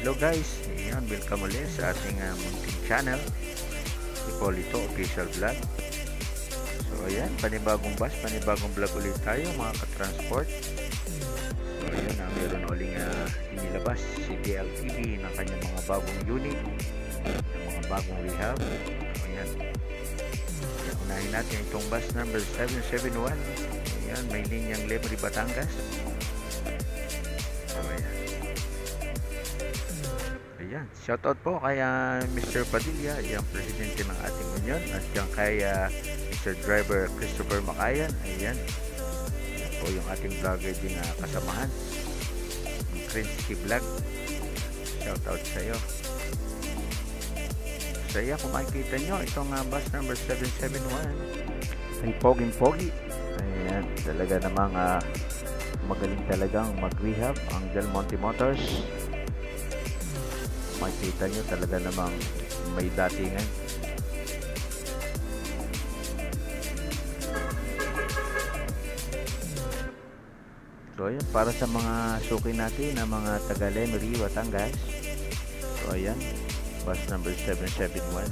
Hello guys, ayan, welcome ulit sa ating munting channel, si Polito Official Vlog. So ayan, panibagong bus, panibagong vlog ulit tayo mga ka-transport. So ayan, meron uling inilabas si DLTV ng kanyang mga bagong unit, ng mga bagong rehab. So ayan, unahin natin itong bus number 771. Ayan, may linyang Lemery, Batangas. So ayan. Ayan, shoutout po kay Mr. Padilla, yung presidente ng ating union, at yung kay Mr. Driver Christopher Makayan. Ayan, yan po yung ating vlogger din kasamahan, yung Krinsky Vlog. Shoutout sa iyo. So ayan, kung makikita nyo, itong bus number 771 ay poging-pogi. Ayan, talaga namang magaling talagang mag-rehab ang Del Monte Motors. Makikita nyo talaga namang may datingan. So ayan, para sa mga suki natin na mga taga Lemery, Batangas. So ayan, bus number 771.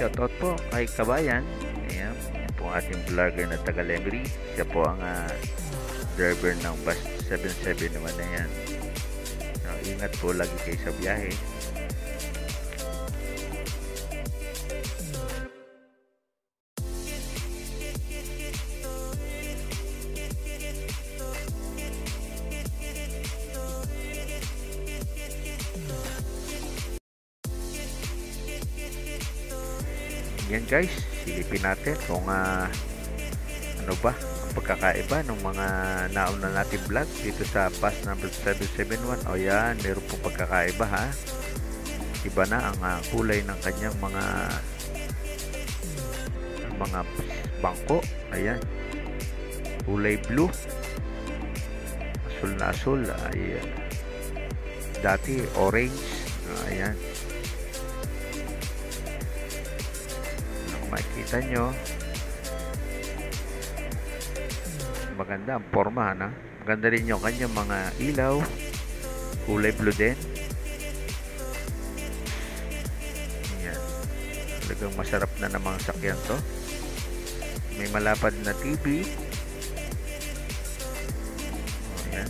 Shoutout po kay Kabayan. Ayan, yan po ating vlogger na taga Lemery. Siya po ang driver ng bus 771 na yan. So, ingat po lagi kayo sa biyahe. Yan guys, silipin natin kung ano ba ang pagkakaiba ng mga nauna natin vlog dito sa bus number 771. O yan, meron pong pagkakaiba ha. Iba na ang kulay ng kanyang mga bangko. Ayan, kulay blue, asul na asul. Ayan, dati orange. Ayan, makikita nyo, maganda ang forma na. Maganda rin yung kanyang mga ilaw, kulay blue din. Ayan, talagang masarap na namang sakyan to. May malapad na TV. Ayan,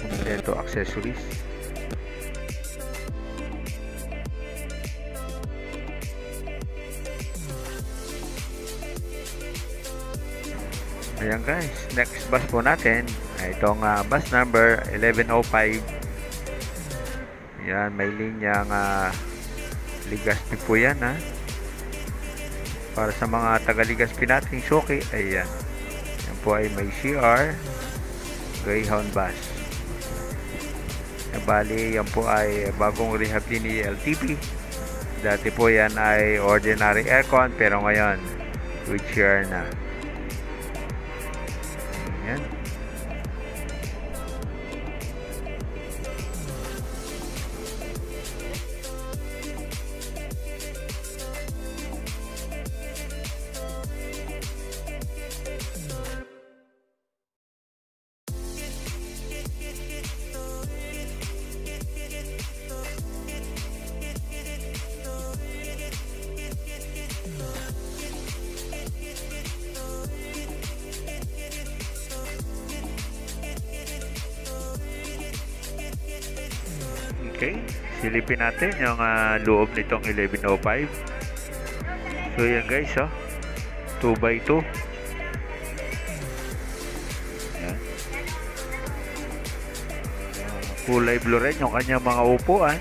kompleto accessories. Ayan guys, next bus po natin ay itong bus number 1105. Ayan, may linyang Legazpi po yan ha. Para sa mga taga Legazpi nating suki, ayan. Yan po ay may CR Greyhound bus. Bali, yan po ay bagong rehab din ni LTV. Dati po yan ay ordinary aircon, pero ngayon with chair na. Yan. Okay, silipin natin yung loob nitong 1105. So yan guys, 2x2. Yan. Kulay blue rin yung kanyang mga upuan.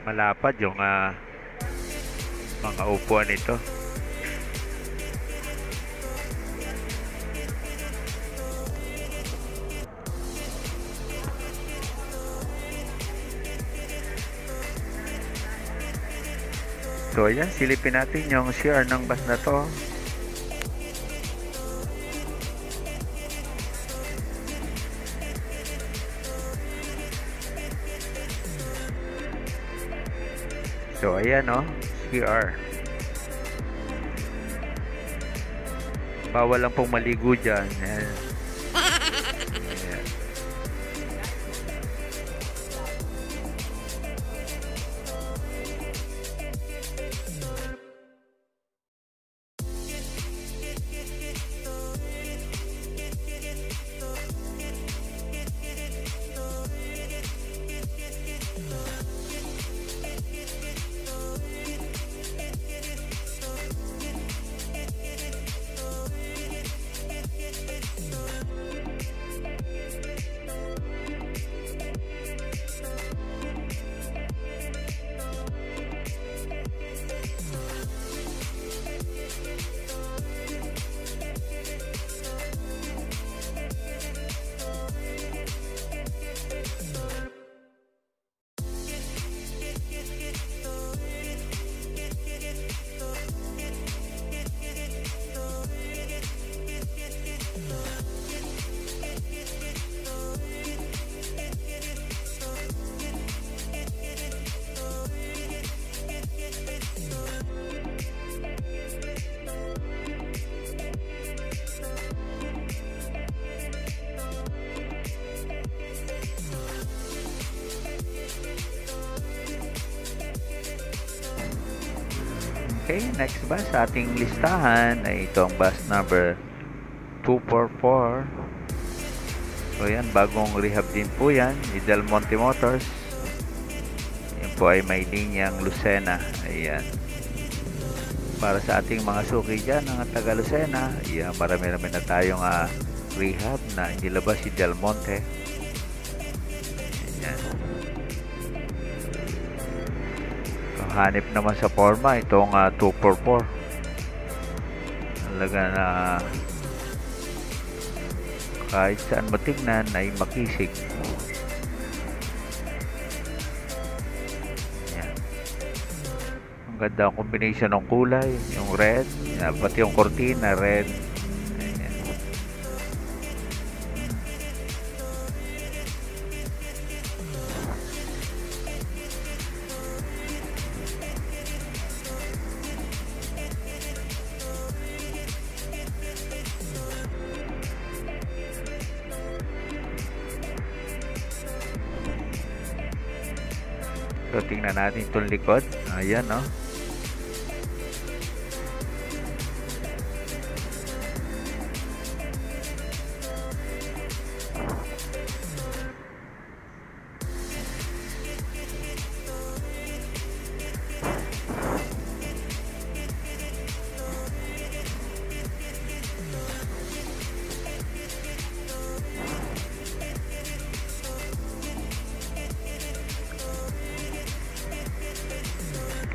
Malapad yung mga upuan nito. So ayan, silipin natin yung CR ng bus na to. So ayan, CR. Bawal lang pong maligo dyan. Ayan. Ayan. Okay, next bus sa ating listahan ay itong bus number 244. So yan, bagong rehab din po yan, ni Del Monte Motors. Yan po ay may linyang Lucena. Ayan. Para sa ating mga suki dyan, ang taga Lucena, ayan, marami-rami na tayong rehab na inilabas si Del Monte. Ayan. Hanip naman sa forma itong 244. Talaga na kahit saan matingnan ay makisig. Yan. Ang ganda ang combination ng kulay, yung red, pati yung cortina red. So tingnan natin itong likod. Ayan,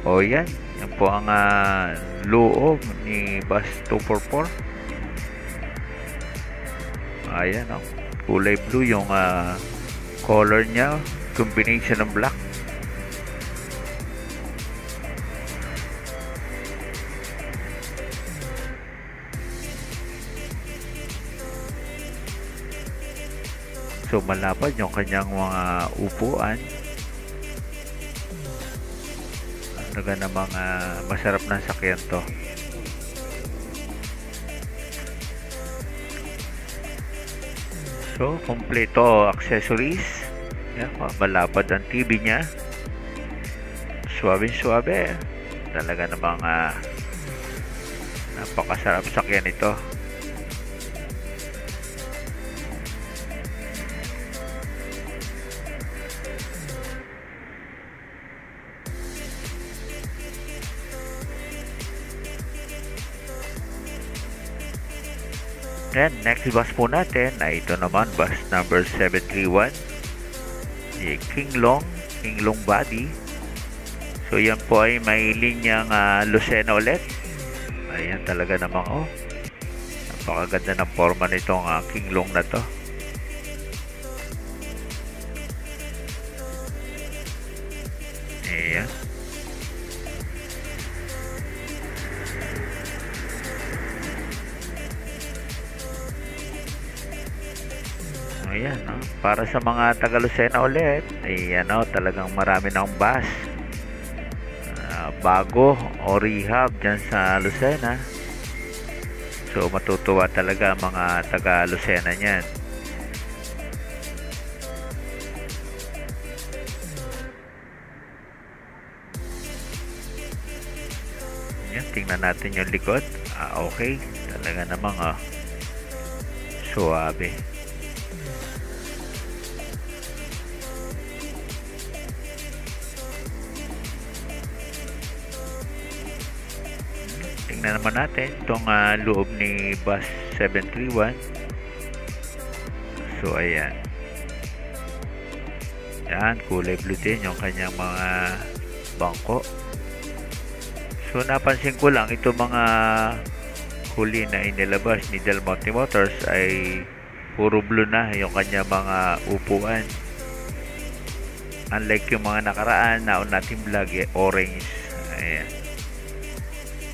O yan, yan po ang loob ni bus 244. Ayan, kulay blue yung color niya, combination ng black. So malapad yung kanyang mga upuan. Talaga namang masarap na sakyan to. So kompleto accessories. Yan, malapad ang TV niya. Suabe-suabe. Talaga namang napakasarap sakyan ito. And next bus po natin ay ito naman, bus number 731, King Long body. So yan po ay may linyang Lucena ulit. Ayan talaga namang napakaganda ng forma nitong King Long na to. Ayan. Ayan, para sa mga taga Lucena ulit, ayan, talagang marami ng bus bago o rehab dyan sa Lucena. So matutuwa talaga mga taga Lucena niyan. Ayan, tingnan natin yung likod. Okay, talaga namang suabe. Tingnan naman natin itong loob ni bus 731. So ayan. Yan, kulay blue din yung kanyang mga bangko. So napansin ko lang ito mga huli na inilabas ni Del Monte Motors ay puro blue na yung kanyang mga upuan. Unlike yung mga nakaraan na nating vlog, orange. Ayan.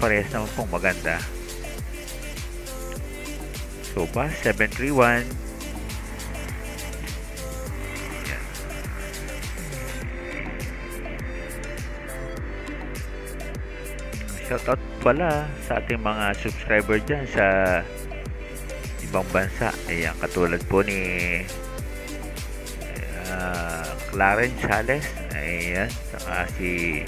Parehas naman pong maganda. So bus 731. Yan. Shoutout pala sa ating mga subscriber dyan sa ibang bansa. Ayan, katulad po ni Clarence Sales. Ayan, saka si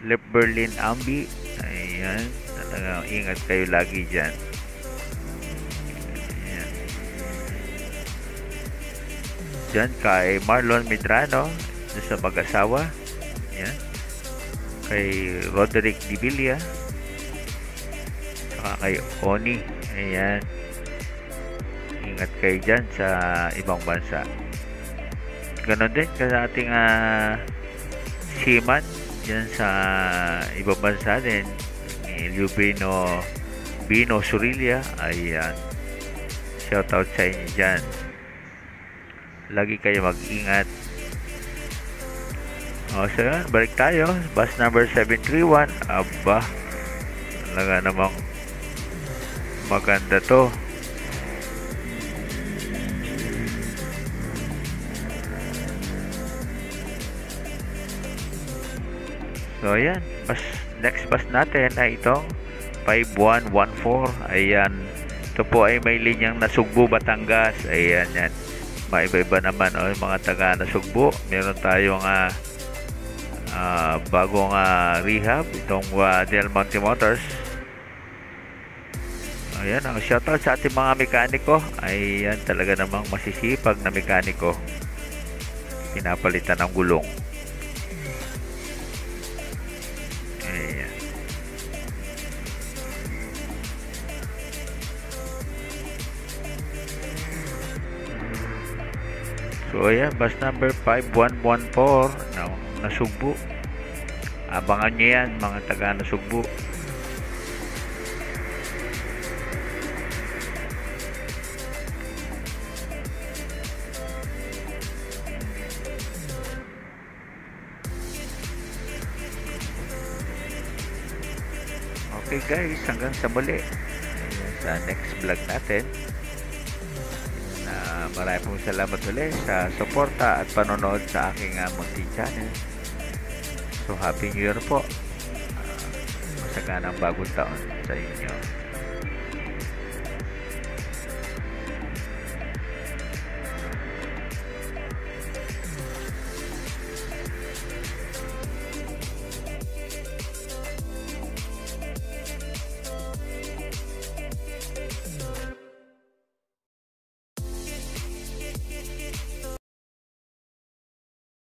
Lep Berlin Ambi. Ayan, talagang ingat kayo lagi dyan. Ayan. Dyan kay Marlon Medrano, sa mag-asawa. Ayan. Kay Roderick Divilla, saka kay Oni. Ayan, ingat kayo dyan sa ibang bansa. Ganon din sa ating seaman dyan sa ibang bansa din, ni Bino Surilia. Ayan, shoutout sa inyo dyan. Lagi kayo mag-ingat. So yan, balik tayo. Bus number 731. Aba, talaga namang maganda to. So ayan, next bus natin ay itong 5114. Ayan, ito po ay may linyang Nasugbu, Batangas. Ayan yan, maiba-iba naman yung mga taga Nasugbu. Meron tayong bagong rehab, itong Del Monte Motors. Ayan, ang shoutout sa ating mga mekaniko. Ayan, talaga namang masisipag na mekaniko. Pinapalitan ng gulong. Ayan. So ayan, bus number 5114 na Nasugbu. Abangan nyo yan mga taga Nasugbu. Okay guys, hanggang sa muli. Ayan, sa next vlog natin. Maraming pong salamat ulit sa suporta at panonood sa aking munting channel. So, Happy New Year po. Masaganang bagong taon sa inyo.